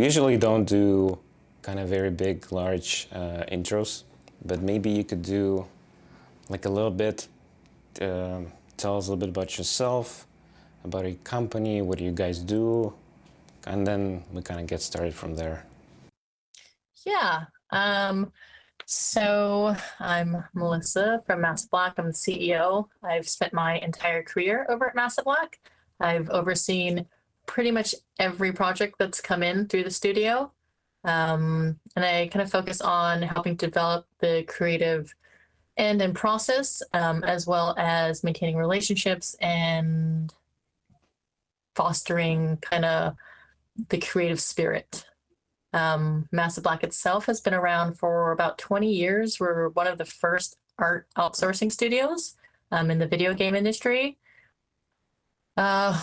usually don't do kind of very big, large intros, but maybe you could do like a little bit, tell us a little bit about yourself, about your company, what do you guys do, and then we kind of get started from there. Yeah. So I'm Melissa from Massive Black. I'm the CEO. I've spent my entire career over at Massive Black. I've overseen pretty much every project that's come in through the studio. And I kind of focus on helping develop the creative end and process, as well as maintaining relationships and fostering kind of the creative spirit. Massive Black itself has been around for about 20 years. We're one of the first art outsourcing studios in the video game industry.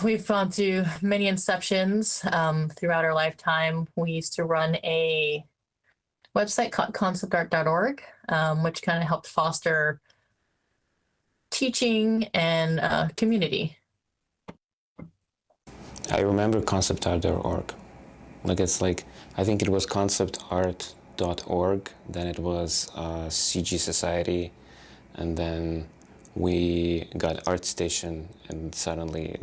We've gone through many inceptions throughout our lifetime. We used to run a website called conceptart.org, which kind of helped foster teaching and community. I remember conceptart.org. I think it was conceptart.org, then it was CG Society, and then we got ArtStation, and suddenly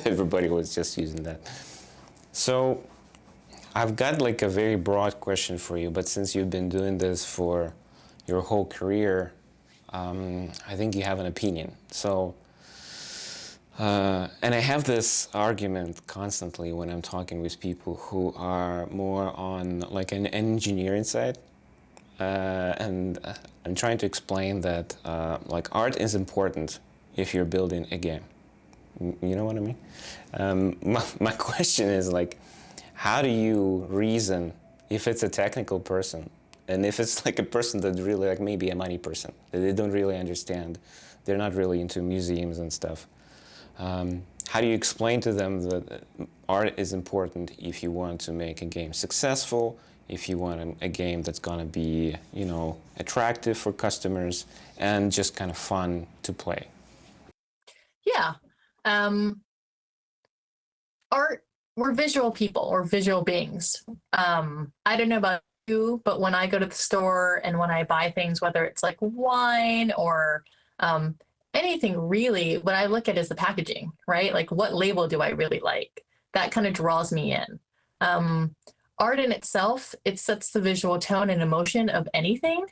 everybody was just using that. So I've got like a very broad question for you, but since you've been doing this for your whole career, I think you have an opinion. So, and I have this argument constantly when I'm talking with people who are more on like an engineering side. And I'm trying to explain that like art is important if you're building a game. You know what I mean? My question is like, how do you reason if it's a technical person and if it's like a person that's really like maybe a money person that they don't really understand, they're not really into museums and stuff. How do you explain to them that art is important if you want to make a game successful, if you want a game that's going to be, you know, attractive for customers and just kind of fun to play? Yeah. Art, we're visual people or visual beings. I don't know about you, but when I go to the store and when I buy things, whether it's like wine or anything really, what I look at is the packaging, right? Like what label do I really like? That kind of draws me in. Art in itself, it sets the visual tone and emotion of anything.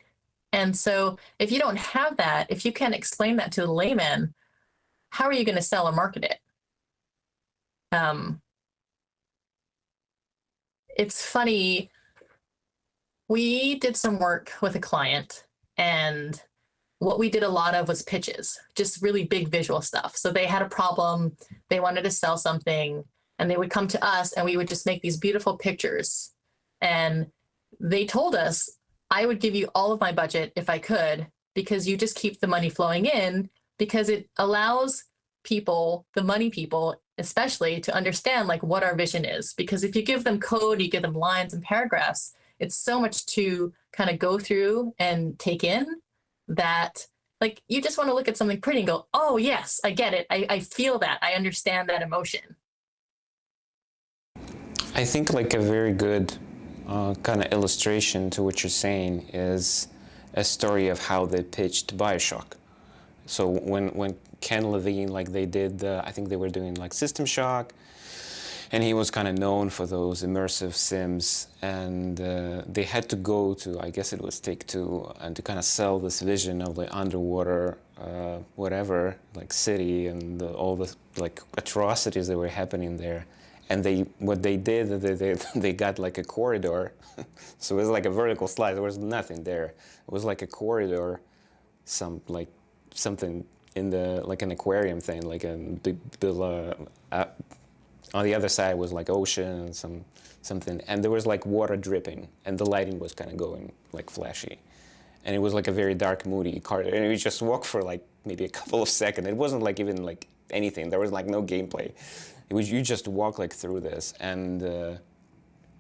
And so if you don't have that, if you can't explain that to the layman, how are you going to sell or market it? It's funny, we did some work with a client, and what we did a lot of was pitches, just really big visual stuff. So they had a problem, they wanted to sell something, and they would come to us and we would just make these beautiful pictures. And they told us, I would give you all of my budget if I could, because you just keep the money flowing in, because it allows people, the money people especially, to understand like what our vision is. Because if you give them code, you give them lines and paragraphs, it's so much to kind of go through and take in that like you just want to look at something pretty and go, oh yes, I get it. I feel that. I understand that emotion. I think like a very good kind of illustration to what you're saying is a story of how they pitched BioShock. So when Ken Levine, like they did, I think they were doing like System Shock, and he was kind of known for those immersive sims, and they had to go to, I guess it was Take-Two, and to kind of sell this vision of the underwater, whatever, like city and all the like atrocities that were happening there. And what they did, they got like a corridor, so it was like a vertical slide. There was nothing there. It was like a corridor, something in the like an aquarium thing, like a big on the other side was like ocean and something, and there was like water dripping, and the lighting was kind of going like flashy, and it was like a very dark, moody corridor, and we just walked for like maybe a couple of seconds. It wasn't like even like anything. There was like no gameplay. It was you just walk like through this, and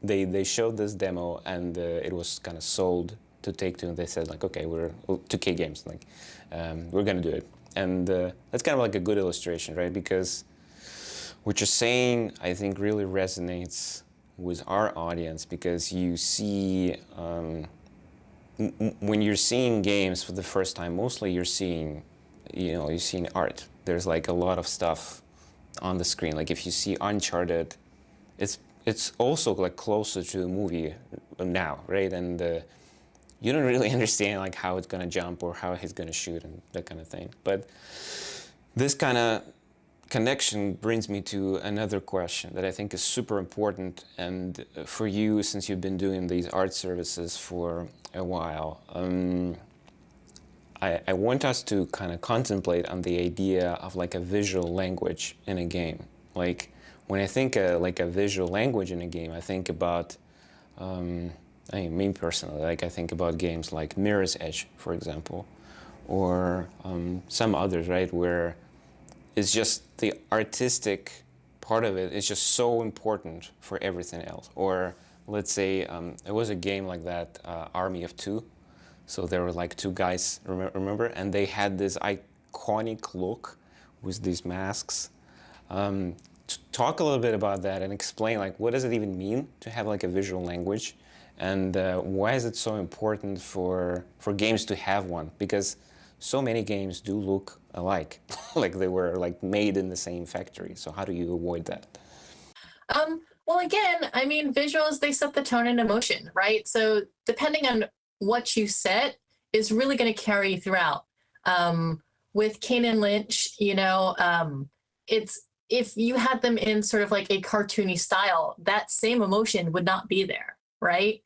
they showed this demo, and it was kind of sold to Take-Two, and they said like, okay, we're 2K Games, like we're gonna do it, and that's kind of like a good illustration, right? Because what you're saying, I think, really resonates with our audience, because you see, when you're seeing games for the first time, mostly you're seeing, you're seeing art. There's like a lot of stuff on the screen. Like if you see Uncharted, it's also like closer to a movie now, right? And you don't really understand like how it's gonna jump or how he's gonna shoot and that kind of thing. But this kind of connection brings me to another question that I think is super important, and for you, since you've been doing these art services for a while, I want us to kind of contemplate on the idea of like a visual language in a game. Like when I think like a visual language in a game, I think about, me personally, like I think about games like Mirror's Edge, for example, or some others, right, where it's just the artistic part of it is just so important for everything else. Or let's say it was a game like that, Army of Two. So there were like two guys, remember? And they had this iconic look with these masks. Talk a little bit about that and explain like what does it even mean to have like a visual language, and why is it so important for games to have one? Because so many games do look alike, like they were like made in the same factory. So how do you avoid that? Well, again, I mean, visuals, they set the tone and emotion, right? So depending on what you set is really going to carry you throughout. With Kane and Lynch, it's if you had them in sort of like a cartoony style, that same emotion would not be there, right?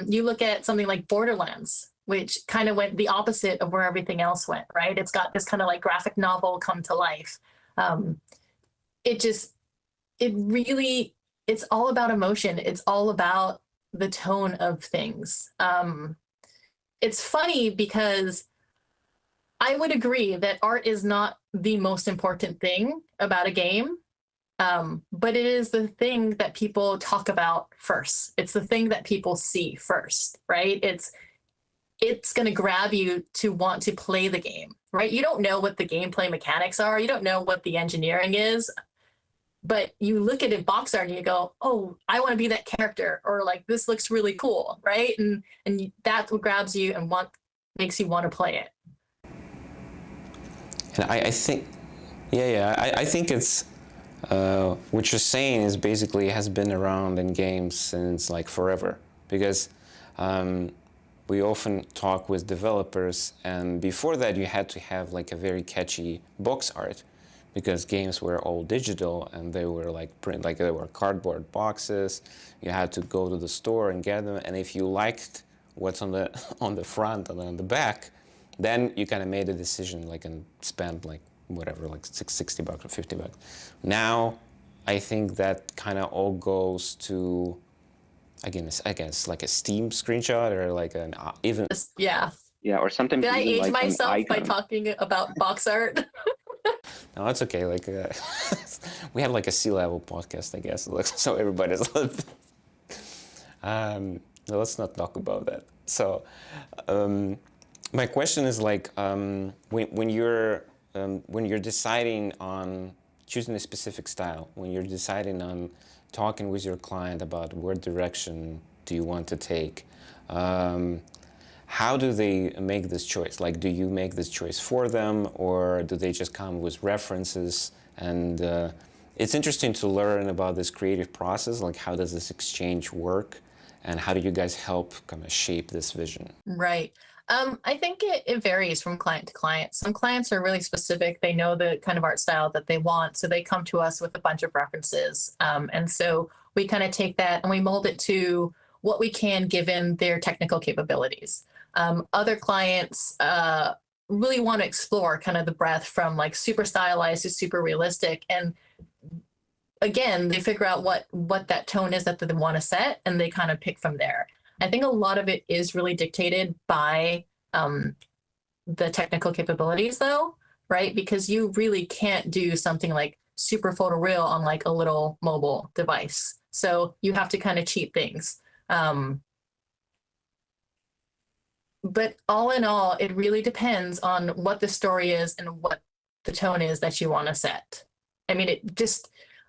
You look at something like Borderlands, which kind of went the opposite of where everything else went, right? It's got this kind of like graphic novel come to life. It's all about emotion. It's all about the tone of things. It's funny because I would agree that art is not the most important thing about a game, but it is the thing that people talk about first. It's the thing that people see first, right? It's going to grab you to want to play the game, right? You don't know what the gameplay mechanics are. You don't know what the engineering is, but you look at a box art and you go, oh, I want to be that character, or like, this looks really cool, right? And that's what grabs you and makes you want to play it. And I think, I think it's, what you're saying is basically has been around in games since like forever, because we often talk with developers, and before that you had to have like a very catchy box art, because games were all digital and they were like they were cardboard boxes. You had to go to the store and get them, and if you liked what's on the front and on the back, then you kind of made a decision like and spent like whatever, like $60 or $50. Now I think that kind of all goes to, again, I guess like a Steam screenshot, or like an even yeah, or sometimes did I age like myself by talking about box art? No, it's okay. Like we have like a C-level podcast, I guess. So everybody's. No, let's not talk about that. So, my question is like, when you're deciding on choosing a specific style, when you're deciding on talking with your client about what direction do you want to take, how do they make this choice? Like, do you make this choice for them, or do they just come with references? And it's interesting to learn about this creative process, like how does this exchange work, and how do you guys help kind of shape this vision? Right. I think it varies from client to client. Some clients are really specific. They know the kind of art style that they want, so they come to us with a bunch of references. And so we kind of take that and we mold it to what we can given their technical capabilities. Other clients really want to explore kind of the breadth from like super stylized to super realistic. And again, they figure out what that tone is that they want to set, and they kind of pick from there. I think a lot of it is really dictated by the technical capabilities, though, right? Because you really can't do something like super photoreal on like a little mobile device. So you have to kind of cheat things. But all in all, it really depends on what the story is and what the tone is that you want to set. I mean,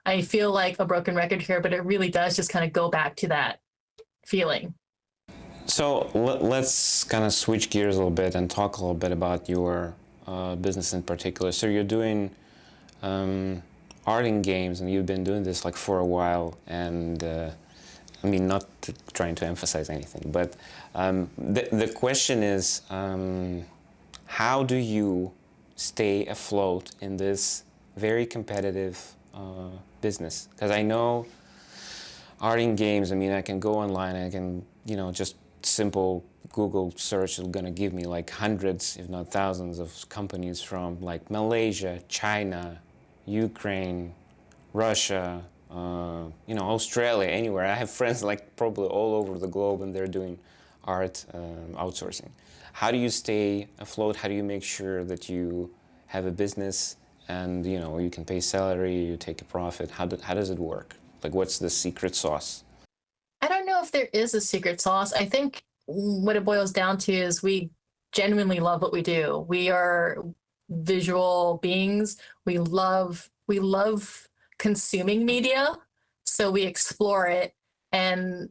I feel like a broken record here, but it really does just kind of go back to that feeling. So let's kind of switch gears a little bit and talk a little bit about your business in particular. So you're doing art in games, and you've been doing this like for a while. And I mean, not trying to emphasize anything, but the question is, how do you stay afloat in this very competitive business? Because I know art in games, I mean, I can go online, I can, just simple Google search is going to give me like hundreds, if not thousands, of companies from like Malaysia, China, Ukraine, Russia, Australia, anywhere. I have friends like probably all over the globe, and they're doing art outsourcing. How do you stay afloat? How do you make sure that you have a business and you can pay salary, you take a profit? How does it work? Like, what's the secret sauce? I don't know if there is a secret sauce. I think what it boils down to is we genuinely love what we do. We are visual beings. We love consuming media, so we explore it, and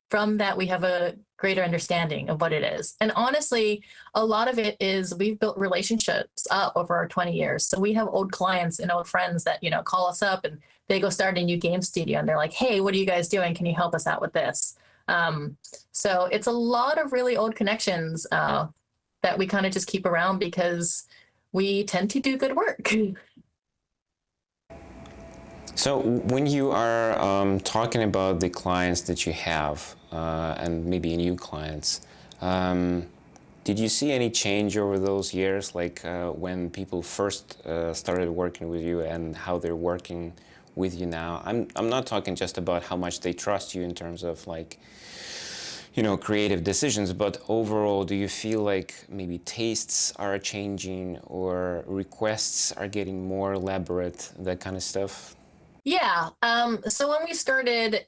from that we have a greater understanding of what it is. And honestly, a lot of it is we've built relationships up over our 20 years. So we have old clients and old friends that, call us up and they go start a new game studio and they're like, hey, what are you guys doing? Can you help us out with this? So it's a lot of really old connections that we kind of just keep around because we tend to do good work. So when you are talking about the clients that you have and maybe new clients, did you see any change over those years, like when people first started working with you and how they're working with you now? I'm not talking just about how much they trust you in terms of like, creative decisions, but overall, do you feel like maybe tastes are changing or requests are getting more elaborate, that kind of stuff? Yeah. So when we started,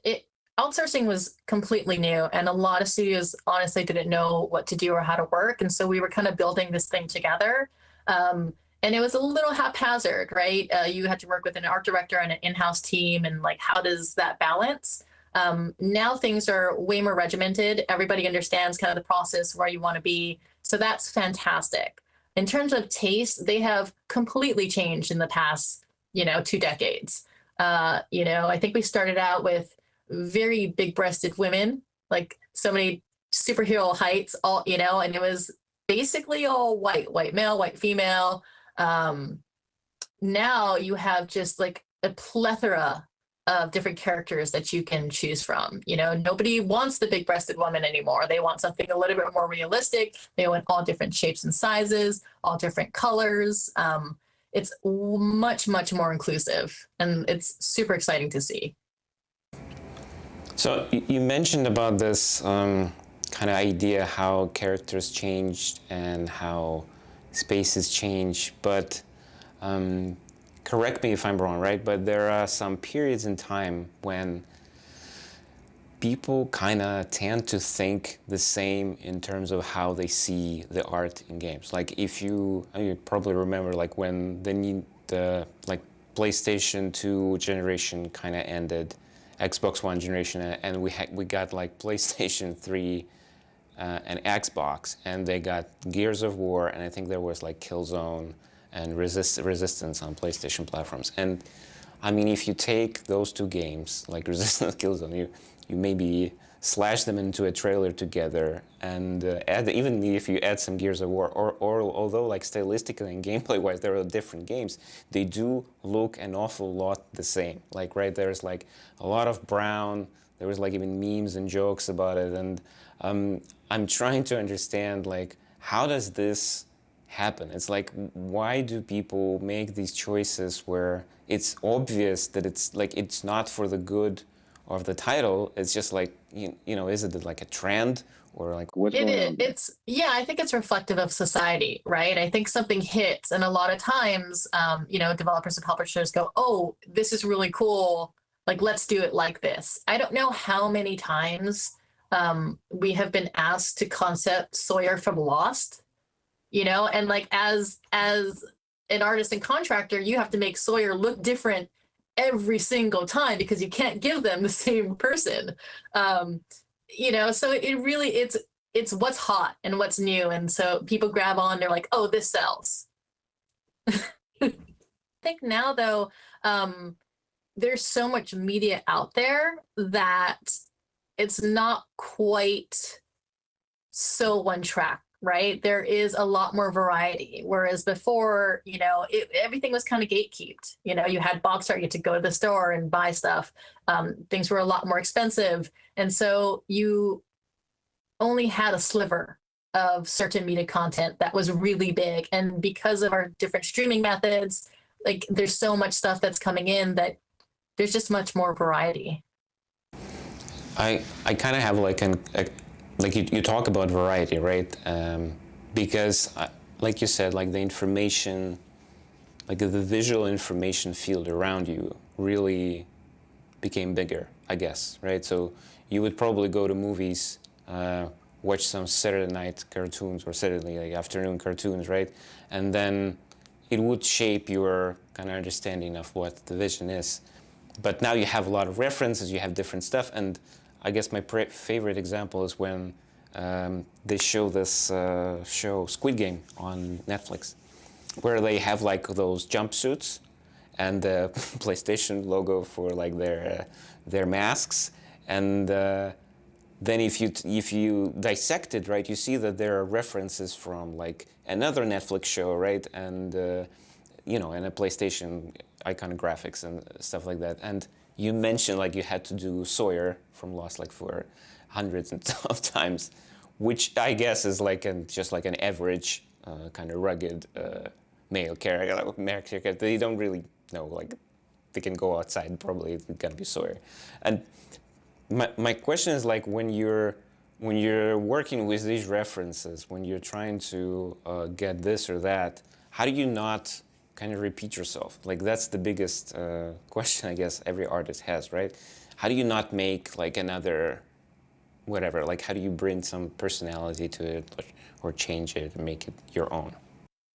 outsourcing was completely new, and a lot of studios honestly didn't know what to do or how to work. And so we were kind of building this thing together. And it was a little haphazard, right? You had to work with an art director and an in-house team, and like, how does that balance? Now things are way more regimented. Everybody understands kind of the process, where you want to be. So that's fantastic. In terms of taste, they have completely changed in the past, 2 decades. I think we started out with very big-breasted women, like so many superhero heights, and it was basically all white male, white female. Now you have just like a plethora of different characters that you can choose from. Nobody wants the big-breasted woman anymore. They want something a little bit more realistic. They want all different shapes and sizes, all different colors. It's much, much more inclusive, and it's super exciting to see. So you mentioned about this kind of idea how characters changed and how spaces change, but correct me if I'm wrong, right? But there are some periods in time when people kind of tend to think the same in terms of how they see the art in games. Like you probably remember like when the like PlayStation 2 generation kind of ended, Xbox One generation, and we got like PlayStation 3 and Xbox, and they got Gears of War, and I think there was like Killzone and Resistance on PlayStation platforms. And I mean, if you take those two games, like Resistance, Killzone, you maybe slash them into a trailer together and add, even if you add some Gears of War, or although like stylistically and gameplay-wise there are different games, they do look an awful lot the same. Like, right, there's like a lot of brown, there was like even memes and jokes about it, and I'm trying to understand, like, how does this happen? It's like, why do people make these choices where it's obvious that it's like it's not for the good of the title? It's just like, is it like a trend, or like what's going on there? Yeah, I think it's reflective of society, right? I think something hits, and a lot of times, developers and publishers go, oh, this is really cool, like, let's do it like this. I don't know how many times we have been asked to concept Sawyer from Lost, and like as an artist and contractor, you have to make Sawyer look different every single time because you can't give them the same person. Um, so it really it's what's hot and what's new, and so people grab on. They're like, oh, this sells. I think now though, there's so much media out there that it's not quite so one track, right? There is a lot more variety. Whereas before, everything was kind of gatekept. You had box art, you had to go to the store and buy stuff. Things were a lot more expensive. And so you only had a sliver of certain media content that was really big. And because of our different streaming methods, like there's so much stuff that's coming in that there's just much more variety. I kind of have like like you talk about variety, right? Because like you said, like the information, like the visual information field around you really became bigger, I guess, right? So you would probably go to movies, watch some Saturday night cartoons or Saturday like afternoon cartoons, right? And then it would shape your kind of understanding of what the vision is. But now you have a lot of references, you have different stuff, and I guess my favorite example is when they show this show Squid Game on Netflix, where they have like those jumpsuits and the PlayStation logo for like their masks, and then if you dissect it, right, you see that there are references from like another Netflix show, right, and and a PlayStation iconographics and stuff like that. And you mentioned like you had to do Sawyer from Lost like for hundreds of times, which I guess is like just like an average kind of rugged male character. They don't really know, like they can go outside, probably it's gonna be Sawyer. And my question is like when you're working with these references, when you're trying to get this or that, how do you not kind of repeat yourself? Like that's the biggest question I guess every artist has, right? How do you not make like another whatever? Like how do you bring some personality to it or change it and make it your own?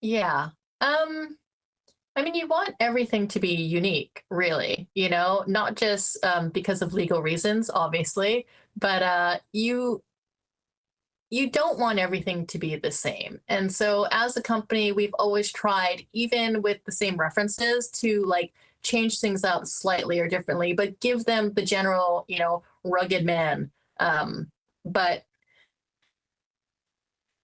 Yeah. I mean, you want everything to be unique, really, not just because of legal reasons, obviously, but you don't want everything to be the same. And so as a company, we've always tried, even with the same references, to like change things up slightly or differently, but give them the general, rugged man. But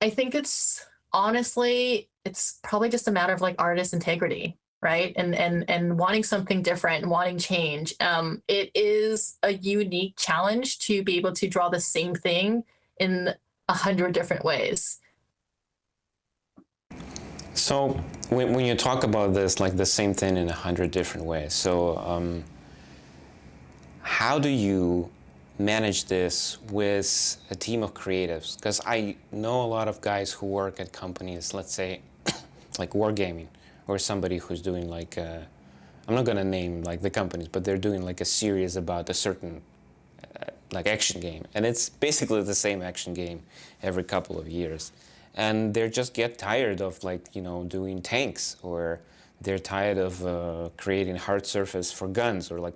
I think it's probably just a matter of like artist integrity, right? And wanting something different and wanting change. It is a unique challenge to be able to draw the same thing in 100 different ways. So when you talk about this, like the same thing in 100 different ways, so how do you manage this with a team of creatives? Because I know a lot of guys who work at companies, let's say, like Wargaming, or somebody who's doing like, I'm not gonna name like the companies, but they're doing like a series about a certain like action game, and it's basically the same action game every couple of years, and they just get tired of like doing tanks, or they're tired of creating hard surface for guns, or like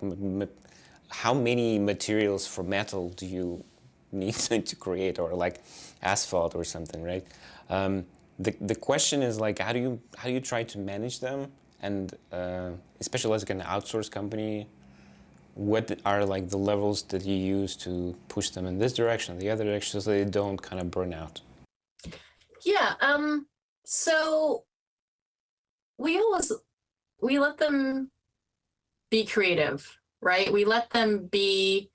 how many materials for metal do you need to create, or like asphalt or something, right? The question is like how do you try to manage them, and especially as like an outsourced company, what are like the levels that you use to push them in this direction, the other direction, so they don't kind of burn out? Yeah. So we let them be creative, right? We let them be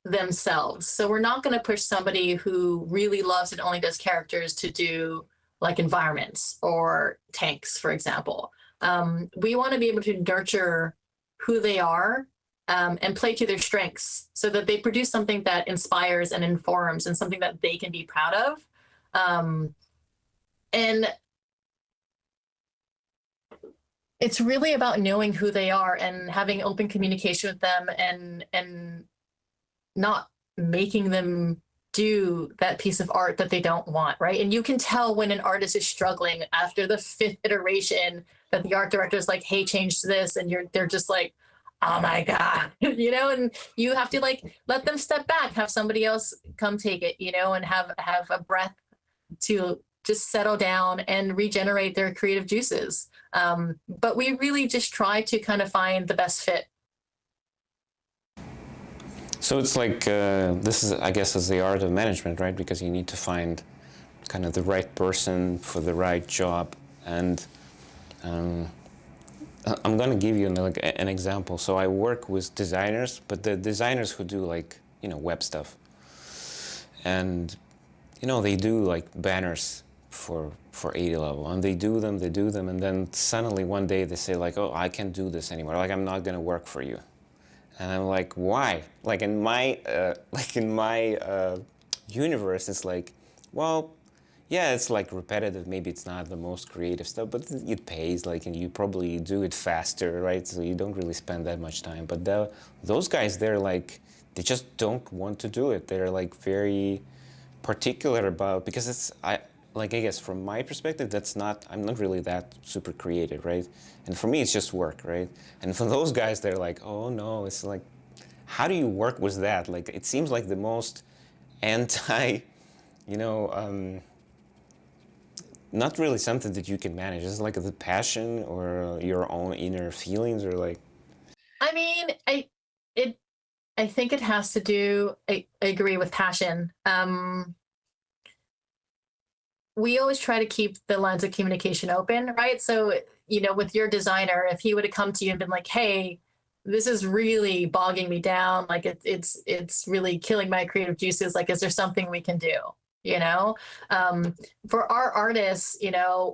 themselves. So we're not going to push somebody who really loves and only does characters to do like environments or tanks, for example. We want to be able to nurture who they are, and play to their strengths so that they produce something that inspires and informs and something that they can be proud of. And it's really about knowing who they are and having open communication with them, and not making them do that piece of art that they don't want, right? And you can tell when an artist is struggling after the 5th iteration that the art director is like, hey, change this, and they're just like, oh my God, and you have to like let them step back, have somebody else come take it, and have a breath to just settle down and regenerate their creative juices. But we really just try to kind of find the best fit. So it's like this is, I guess, is the art of management, right? Because you need to find kind of the right person for the right job. And I'm going to give you an example. So I work with designers, but the designers who do like, web stuff. And, they do like banners for 80 level, and they do them, and then suddenly one day they say like, oh, I can't do this anymore. Like, I'm not going to work for you. And I'm like, why? Like in my universe, it's like, well, yeah, it's like repetitive. Maybe it's not the most creative stuff, but it pays. Like, and you probably do it faster, right? So you don't really spend that much time. But those guys, they're like, they just don't want to do it. They're like very particular about, because it's I guess from my perspective, I'm not really that super creative, right? And for me, it's just work, right? And for those guys, they're like, oh no, it's like, how do you work with that? Like, it seems like the most anti, not really something that you can manage. It's like the passion or your own inner feelings, or like. I mean, it, I think it has to do, I agree with passion. We always try to keep the lines of communication open, right? So, with your designer, if he would have come to you and been like, hey, this is really bogging me down, like it's really killing my creative juices, like, is there something we can do? For our artists,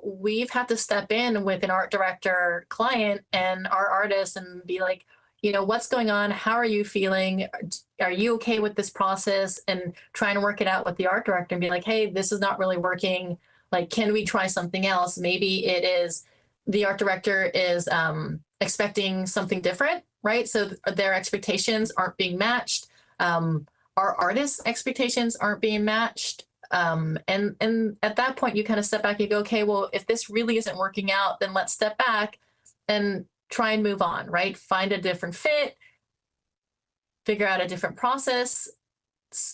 we've had to step in with an art director client and our artists and be like, what's going on? How are you feeling? Are you okay with this process? And trying to work it out with the art director and be like, hey, this is not really working. Like, can we try something else? Maybe it is the art director is expecting something different, right? So their expectations aren't being matched. Our artists' expectations aren't being matched. And at that point, you kind of step back and you go, okay, well, if this really isn't working out, then let's step back and try and move on, right? Find a different fit, figure out a different process,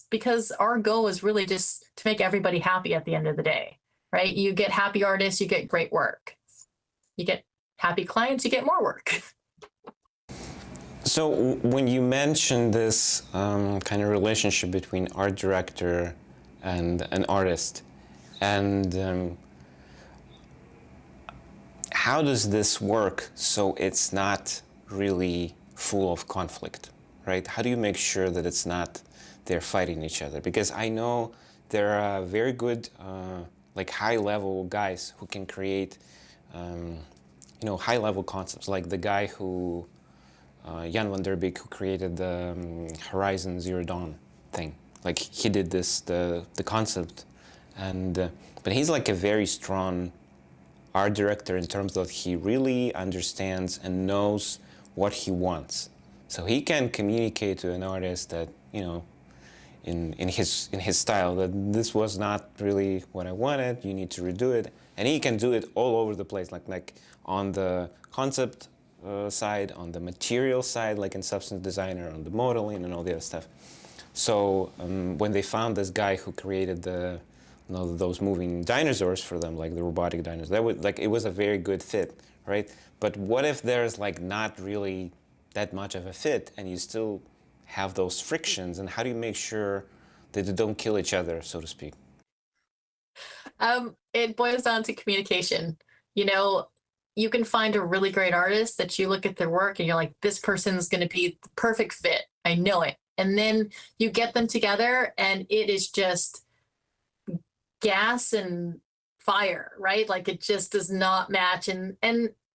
because our goal is really just to make everybody happy at the end of the day, right? You get happy artists, you get great work. You get happy clients, you get more work. So when you mentioned this kind of relationship between art director and an artist, and how does this work so it's not really full of conflict, right? How do you make sure that it's not they're fighting each other? Because I know there are very good, like high-level guys who can create, high-level concepts, like the guy who, Jan van der Beek, who created the Horizon Zero Dawn thing. Like, he did the concept, and but he's like a very strong art director in terms that he really understands and knows what he wants. So he can communicate to an artist that, in his style, that this was not really what I wanted, you need to redo it. And he can do it all over the place, like on the concept side, on the material side, like in Substance Designer, on the modeling and all the other stuff. So when they found this guy who created those moving dinosaurs for them, like the robotic dinosaurs, it was a very good fit, right? But what if there's like not really that much of a fit, and you still have those frictions, and how do you make sure that they don't kill each other, so to speak? It boils down to communication. You can find a really great artist that you look at their work and you're like, this person's going to be the perfect fit. I know it. And then you get them together and it is just gas and fire, right? Like, it just does not match. And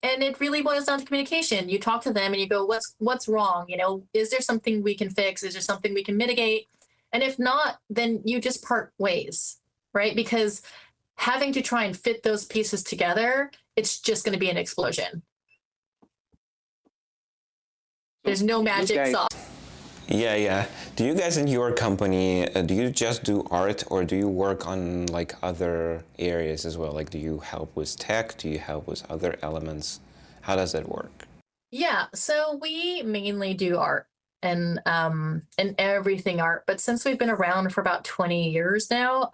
it really boils down to communication. You talk to them and you go, what's wrong? Is there something we can fix? Is there something we can mitigate? And if not, then you just part ways, right? Because having to try and fit those pieces together, it's just going to be an explosion. There's no magic sauce. Yeah. Do you guys in your company, do you just do art, or do you work on like other areas as well? Like, do you help with tech? Do you help with other elements? How does that work? Yeah, so we mainly do art and everything art. But since we've been around for about 20 years now,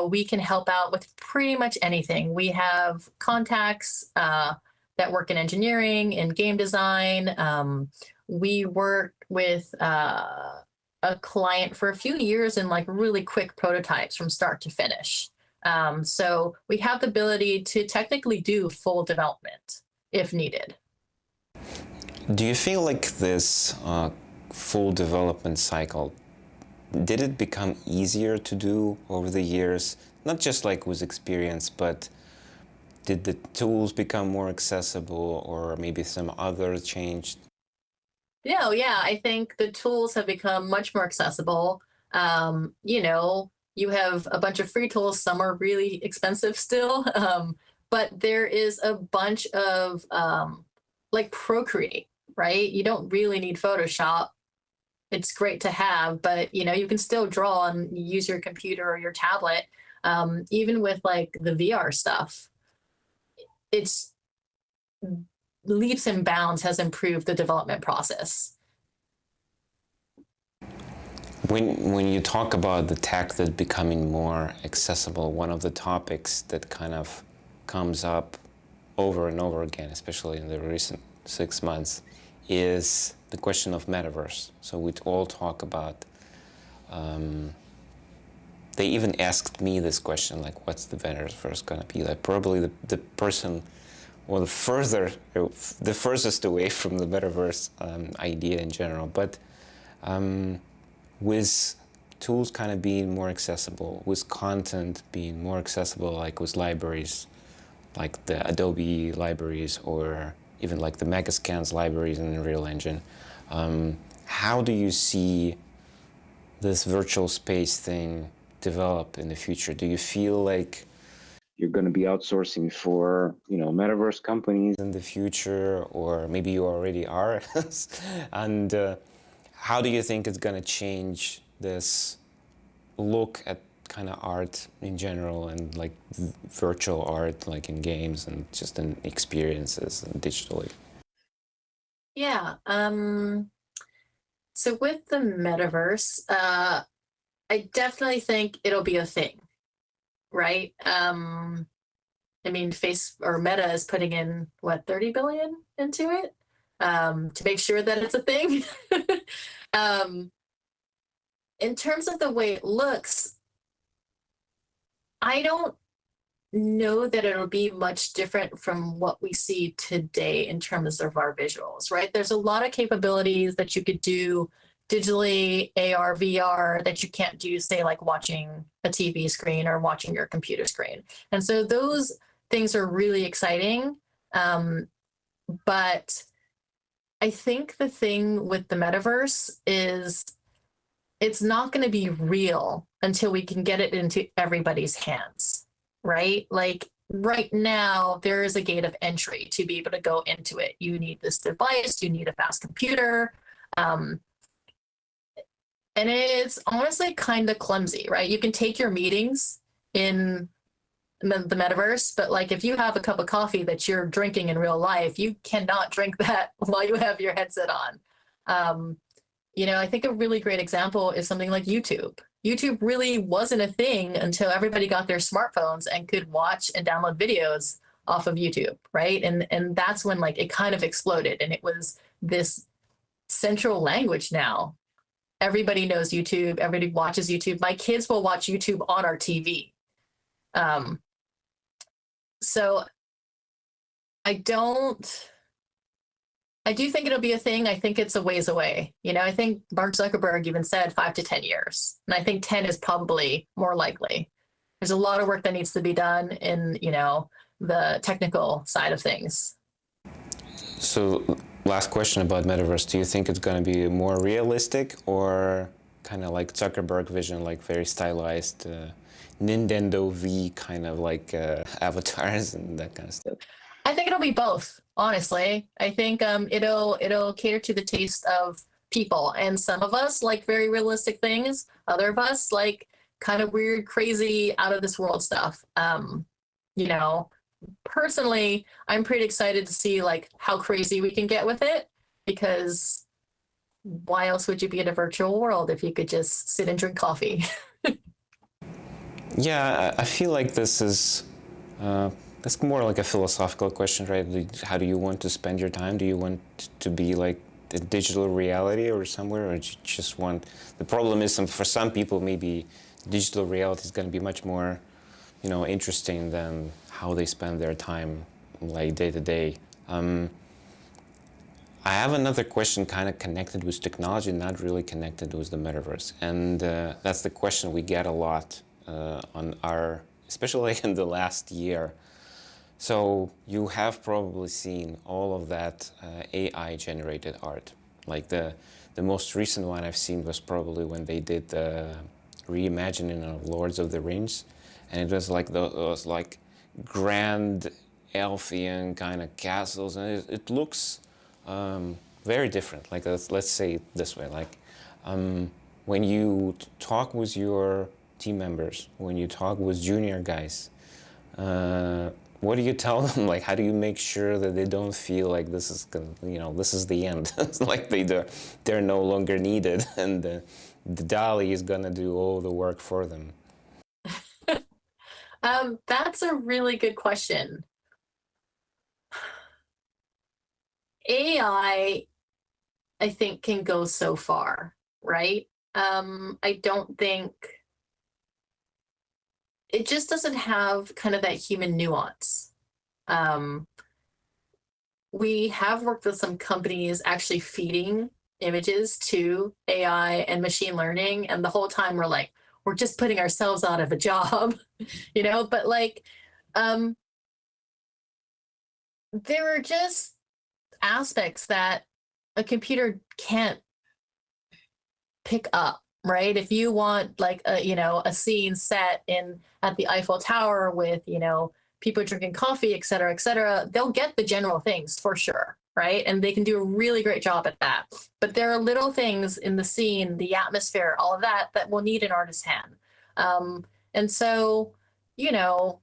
we can help out with pretty much anything. We have contacts that work in engineering and game design. We worked with a client for a few years in like really quick prototypes from start to finish. So we have the ability to technically do full development if needed. Do you feel like this full development cycle, did it become easier to do over the years? Not just like with experience, but did the tools become more accessible or maybe some other changed? Yeah, yeah, I think the tools have become much more accessible. You have a bunch of free tools, some are really expensive still, but there is a bunch of like Procreate, right? You don't really need Photoshop. It's great to have, but you can still draw and use your computer or your tablet. Even with like the VR stuff, it's leaps and bounds has improved the development process. When you talk about the tech that's becoming more accessible, one of the topics that kind of comes up over and over again, especially in the recent 6 months, is the question of metaverse. So we all talk about, they even asked me this question, like, what's the metaverse gonna be like? Probably the person or the furthest away from the metaverse idea in general. But with tools kind of being more accessible, with content being more accessible, like with libraries, like the Adobe libraries, or even like the Megascans libraries in Unreal Engine, how do you see this virtual space thing develop in the future? Do you feel like you're going to be outsourcing for, metaverse companies in the future, or maybe you already are? And how do you think it's going to change this look at kind of art in general, and like virtual art, like in games and just in experiences and digitally? Yeah. So with the metaverse, I definitely think it'll be a thing, right? I mean, Face or Meta is putting in what 30 billion into it to make sure that it's a thing. um, in terms of the way it looks, I don't know that it'll be much different from what we see today in terms of our visuals, right? There's a lot of capabilities that you could do digitally, AR, VR, that you can't do, say, like watching a TV screen or watching your computer screen. And so those things are really exciting. But I think the thing with the metaverse is it's not going to be real until we can get it into everybody's hands, right? Like right now, there is a gate of entry to be able to go into it. You need this device, you need a fast computer. And it's honestly kind of clumsy, right? You can take your meetings in the metaverse, but like if you have a cup of coffee that you're drinking in real life, you cannot drink that while you have your headset on. I think a really great example is something like YouTube. YouTube really wasn't a thing until everybody got their smartphones and could watch and download videos off of YouTube, right? And that's when like it kind of exploded, and it was this central language now. Everybody knows YouTube. Everybody watches YouTube. My kids will watch YouTube on our TV. So I don't. I do think it'll be a thing. I think it's a ways away. I think Mark Zuckerberg even said 5 to 10 years. And I think 10 is probably more likely. There's a lot of work that needs to be done in, the technical side of things. So, last question about metaverse. Do you think it's going to be more realistic, or kind of like Zuckerberg vision, like very stylized Nintendo V kind of like avatars and that kind of stuff? I think it'll be both, honestly. I think it'll cater to the taste of people, and some of us like very realistic things. Other of us like kind of weird, crazy, out of this world stuff. You know, personally, I'm pretty excited to see like how crazy we can get with it, because why else would you be in a virtual world if you could just sit and drink coffee? Yeah, I feel like this is that's more like a philosophical question, right? How do you want to spend your time? Do you want to be like a digital reality or somewhere, or do you just want? The problem is, for some people, maybe digital reality is going to be much more, interesting than how they spend their time, like day to day. I have another question kind of connected with technology, not really connected with the metaverse. And that's the question we get a lot especially in the last year. So you have probably seen all of that AI generated art. Like the most recent one I've seen was probably when they did the reimagining of Lords of the Rings. And it was like those like grand elfian kind of castles. And it looks very different. Like let's say it this way, like when you talk with your team members, when you talk with junior guys, what do you tell them? Like, how do you make sure that they don't feel like this is, this is the end? It's like they're no longer needed, and the Dolly is gonna do all the work for them. That's a really good question. AI, I think, can go so far, right? I don't think it just doesn't have kind of that human nuance. Um, we have worked with some companies actually feeding images to AI and machine learning, and the whole time we're like, we're just putting ourselves out of a job, but like, um, there are just aspects that a computer can't pick up, right? If you want like a scene set in at the Eiffel Tower with people drinking coffee, et cetera, they'll get the general things for sure, right? And they can do a really great job at that. But there are little things in the scene, the atmosphere, all of that that will need an artist's hand. And so, you know,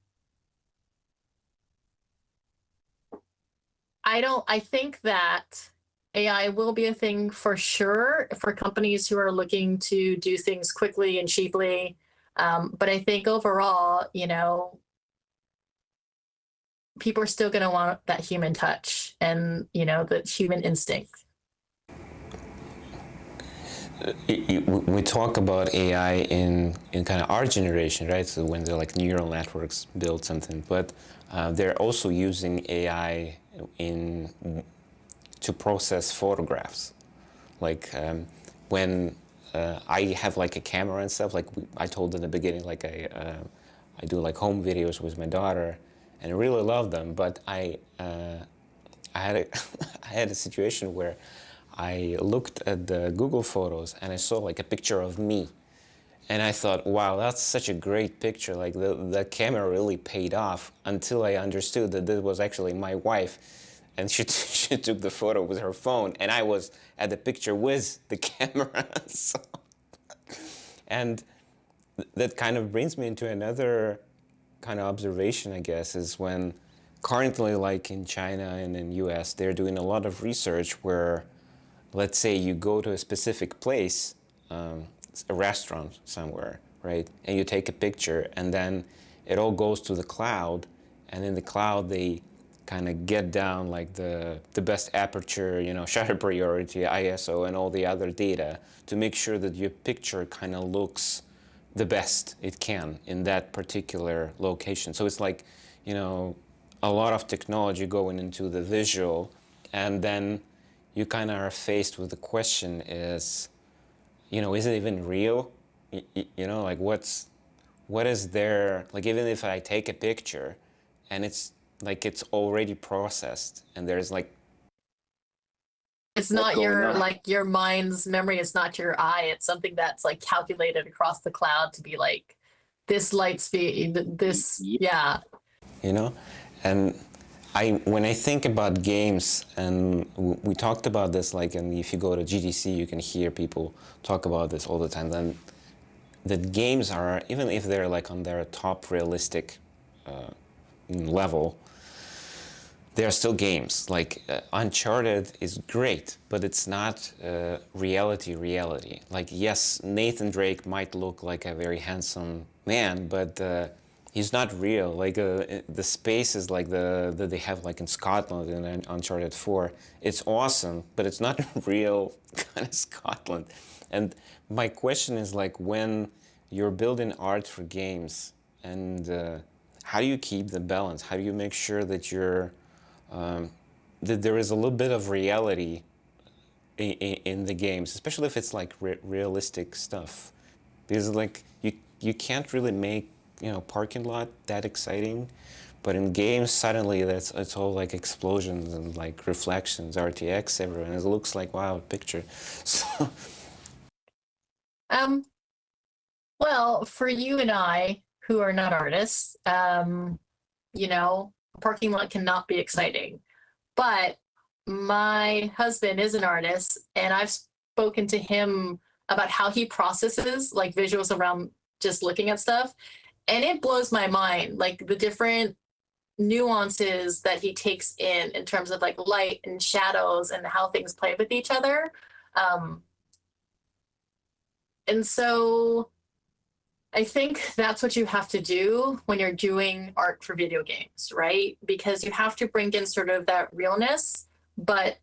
I think that AI will be a thing for sure for companies who are looking to do things quickly and cheaply. But I think overall, people are still going to want that human touch and, the human instinct. We talk about AI in kind of our generation, right? So when they're like neural networks build something, but they're also using AI to process photographs. Like when I have like a camera and stuff, like I told in the beginning, like I do like home videos with my daughter, and I really love them. But I had a I had a situation where I looked at the Google Photos and I saw like a picture of me. And I thought, wow, that's such a great picture. Like the camera really paid off, until I understood that this was actually my wife. And she took the photo with her phone, and I was at the picture with the camera. And that kind of brings me into another kind of observation, I guess, is when currently, like in China and in US, they're doing a lot of research where, let's say you go to a specific place, a restaurant somewhere, right? And you take a picture, and then it all goes to the cloud, and in the cloud they kind of get down like the best aperture, shutter priority, ISO, and all the other data to make sure that your picture kind of looks the best it can in that particular location. So it's like, a lot of technology going into the visual, and then you kind of are faced with the question is it even real? Like what is there, like even if I take a picture and it's like it's already processed and there's like It's not your mind's memory, it's not your eye, it's something that's like calculated across the cloud to be like this light speed, this, yeah. And when I think about games, and we talked about this, like, and if you go to GDC, you can hear people talk about this all the time. Then the games are, even if they're like on their top realistic level, they are still games. Like Uncharted is great, but it's not reality. Like, yes, Nathan Drake might look like a very handsome man, but he's not real. Like the spaces like that they have like in Scotland in Uncharted 4, it's awesome, but it's not real kind of Scotland. And my question is like, when you're building art for games, and how do you keep the balance? How do you make sure that you're that there is a little bit of reality in the games, especially if it's like realistic stuff, because like you can't really make, you know, parking lot that exciting, but in games suddenly it's all like explosions and like reflections, RTX everywhere, and it looks like wow, picture. So Um, well, for you and I, who are not artists, you know, a parking lot cannot be exciting. But my husband is an artist, and I've spoken to him about how he processes like visuals around just looking at stuff. And it blows my mind, like the different nuances that he takes in terms of like light and shadows and how things play with each other. Um, and so I think that's what you have to do when you're doing art for video games, right? Because you have to bring in sort of that realness, but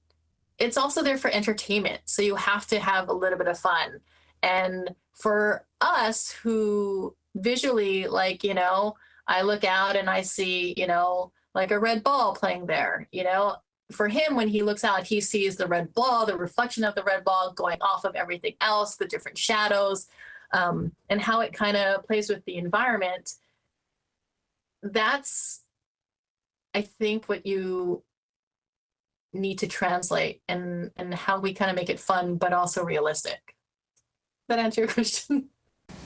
it's also there for entertainment. So you have to have a little bit of fun. And for us who visually, like, you know, I look out and I see, you know, like a red ball playing there, you know, for him, when he looks out, he sees the red ball, the reflection of the red ball going off of everything else, the different shadows, and how it kind of plays with the environment. That's, I think, what you need to translate, and how we kind of make it fun but also realistic. That answer your question?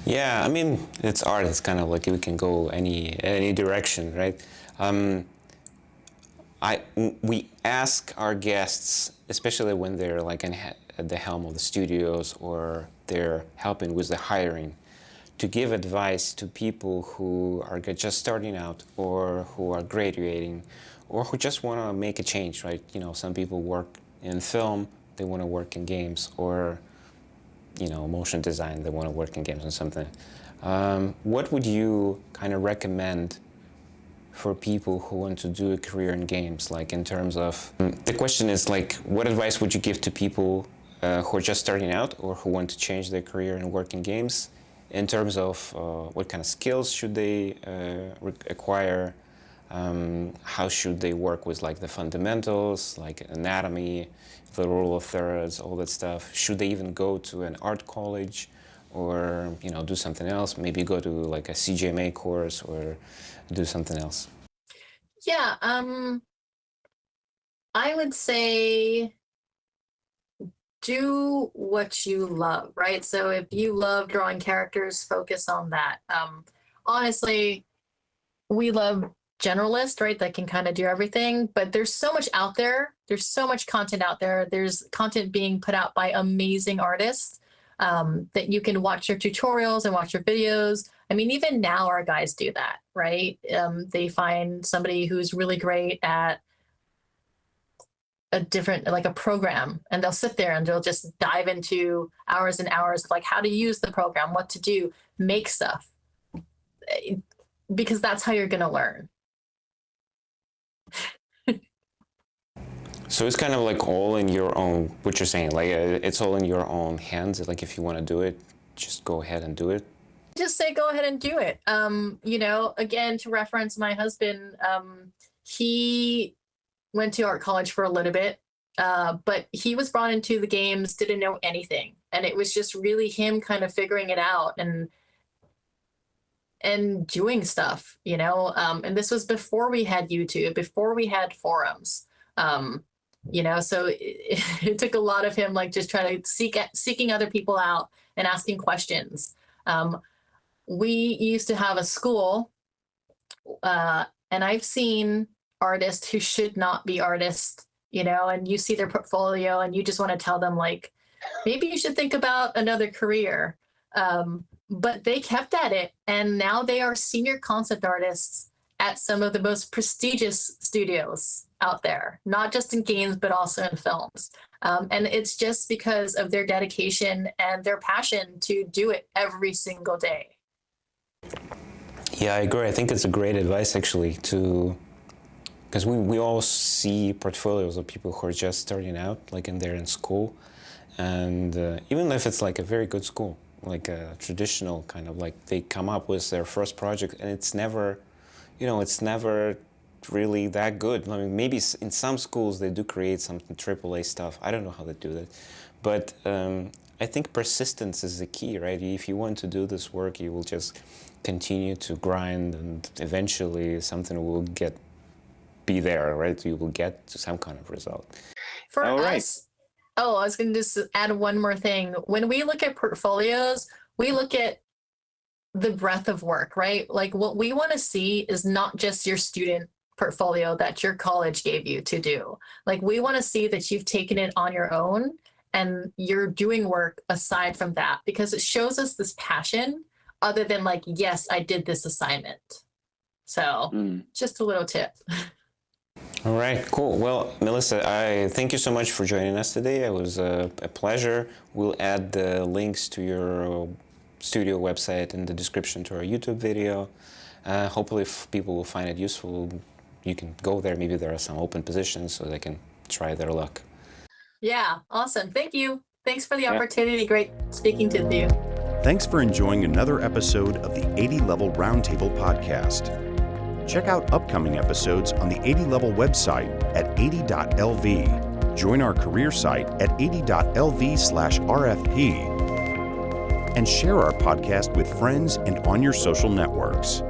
yeah, I mean, it's art. It's kind of like we can go any direction, right? Um, we ask our guests, especially when they're like at the helm of the studios or they're helping with the hiring, to give advice to people who are just starting out or who are graduating or who just want to make a change, right? You know, some people work in film, they want to work in games, or, you know, motion design, they want to work in games or something. What would you kind of recommend for people who want to do a career in games, like in terms of, the question is like, what advice would you give to people who are just starting out or who want to change their career and work in games, in terms of what kind of skills should they acquire, how should they work with like the fundamentals, like anatomy, the rule of thirds, all that stuff? Should they even go to an art college, or, you know, do something else, maybe go to like a CGMA course or do something else? Yeah, I would say do what you love, right? So if you love drawing characters, focus on that. Honestly, we love generalists, right? That can kind of do everything, but there's so much out there. There's so much content out there. There's content being put out by amazing artists, that you can watch their tutorials and watch their videos. I mean, even now our guys do that, right? They find somebody who's really great at a different, like a program, and they'll sit there and they'll just dive into hours and hours of like how to use the program, what to do, make stuff, because that's how you're going to learn. So it's kind of like all in your own, what you're saying, like it's all in your own hands. Like if you want to do it, just go ahead and do it. Just say go ahead and do it. You know, again, to reference my husband, he went to art college for a little bit, but he was brought into the games, didn't know anything, and it was just really him kind of figuring it out and doing stuff, you know. And this was before we had YouTube, before we had forums. You know, so it took a lot of him like just trying to seeking other people out and asking questions. We used to have a school, and I've seen artists who should not be artists, you know, and you see their portfolio and you just want to tell them like, maybe you should think about another career. But they kept at it, and now they are senior concept artists at some of the most prestigious studios out there, not just in games, but also in films. And it's just because of their dedication and their passion to do it every single day. Yeah, I agree. I think it's a great advice, actually, because we all see portfolios of people who are just starting out, like they're in school, and even if it's like a very good school, like a traditional kind of, like they come up with their first project and it's never, it's never really that good. I mean, maybe in some schools they do create some AAA stuff. I don't know how they do that, but I think persistence is the key, right? If you want to do this work, you will just continue to grind, and eventually something will be there, right? You will get to some kind of result. For All right. us, oh, I was going to just add one more thing. When we look at portfolios, we look at the breadth of work, right? Like what we want to see is not just your student portfolio that your college gave you to do. Like we want to see that you've taken it on your own and you're doing work aside from that, because it shows us this passion other than like, yes, I did this assignment. So just a little tip. All right, cool. Well, Melissa, I thank you so much for joining us today. It was a pleasure. We'll add the links to your studio website in the description to our YouTube video. Hopefully, if people will find it useful, you can go there. Maybe there are some open positions so they can try their luck. Yeah, awesome. Thank you. Thanks for the opportunity. Great speaking to you. Thanks for enjoying another episode of the 80 Level Roundtable podcast. Check out upcoming episodes on the 80 Level website at 80.lv. Join our career site at 80.lv/RFP. And share our podcast with friends and on your social networks.